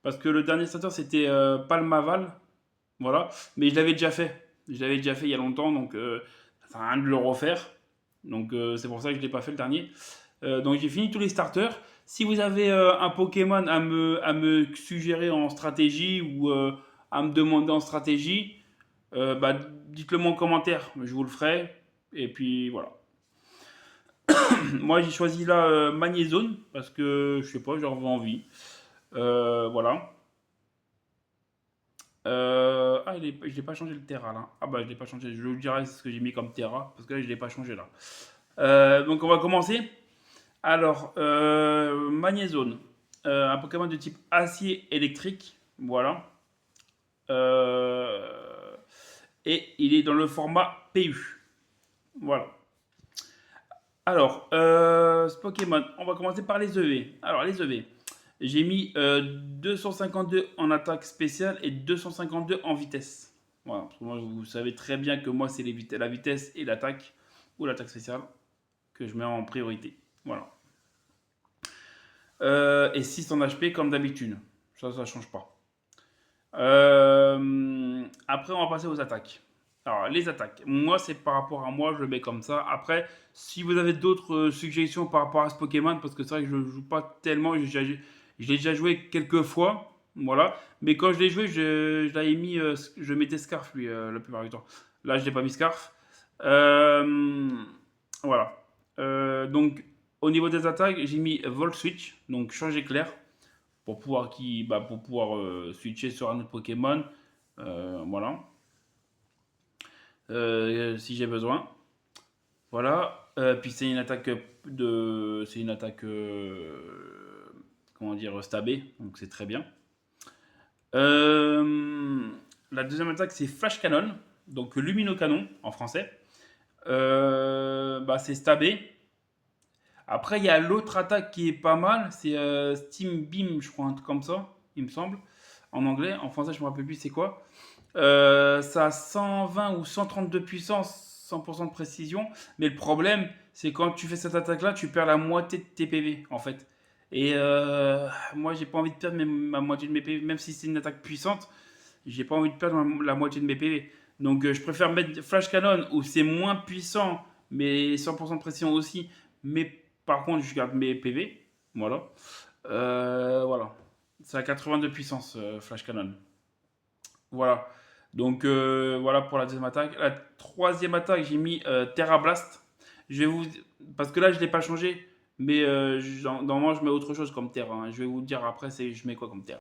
parce que le dernier starter c'était Palmaval, voilà. Mais je l'avais déjà fait. Je l'avais déjà fait il y a longtemps, donc ça sert à rien de le refaire. Donc c'est pour ça que je l'ai pas fait le dernier. Donc j'ai fini tous les starters. Si vous avez un Pokémon à me suggérer en stratégie ou à me demander en stratégie, bah, dites-le moi en commentaire, je vous le ferai. Et puis voilà. Moi j'ai choisi là Magnézone parce que je sais pas, j'en avais envie. Voilà. Je l'ai pas changé le Terra là. Ah bah je l'ai pas changé. Je vous dirai ce que j'ai mis comme Terra parce que là je l'ai pas changé là. Donc on va commencer. Alors Magnézone, un Pokémon de type acier électrique. Voilà. Euh, et il est dans le format PU. Voilà. Alors, ce Pokémon, on va commencer par les EV. Alors, les EV, j'ai mis 252 en attaque spéciale et 252 en vitesse. Voilà, parce que moi, vous savez très bien que moi, c'est la vitesse et l'attaque, ou l'attaque spéciale, que je mets en priorité. Voilà. Et 6 en HP comme d'habitude. Ça ne change pas. Après, on va passer aux attaques. Alors, les attaques. Moi, c'est par rapport à moi, je le mets comme ça. Après, si vous avez d'autres suggestions par rapport à ce Pokémon, parce que c'est vrai que je ne joue pas tellement, je l'ai déjà joué quelques fois. Voilà. Mais quand je l'ai joué, je l'avais mis, je mettais Scarf, lui, la plupart du temps. Là, je l'ai pas mis Scarf. Euh, voilà. Donc, au niveau des attaques, j'ai mis Volt Switch, donc changer clair pour pouvoir switcher sur un autre Pokémon. Voilà. Si j'ai besoin. Voilà. Puis c'est une attaque comment dire stabée, donc c'est très bien. Euh, la deuxième attaque c'est Flash Cannon, donc Lumino-Canon en français. Bah, c'est stabé. Après, il y a l'autre attaque qui est pas mal, c'est Steam Beam, je crois, un truc comme ça, il me semble, en anglais. En français, je me rappelle plus c'est quoi. Ça a 120 ou 130 de puissance, 100% de précision. Mais le problème, c'est quand tu fais cette attaque-là, tu perds la moitié de tes PV, en fait. Et moi, j'ai pas envie de perdre ma moitié de mes PV, même si c'est une attaque puissante, j'ai pas envie de perdre la moitié de mes PV. Donc, je préfère mettre Flash Cannon où c'est moins puissant, mais 100% de précision aussi. Mais par contre, je garde mes PV. Voilà. Voilà. C'est à 80 de puissance, Flash Cannon. Voilà. Donc voilà pour la deuxième attaque. La troisième attaque, j'ai mis Terra Blast. Je vais vous parce que là je l'ai pas changé, mais normalement je mets autre chose comme Terra, hein. Je vais vous dire après je mets quoi comme Terra.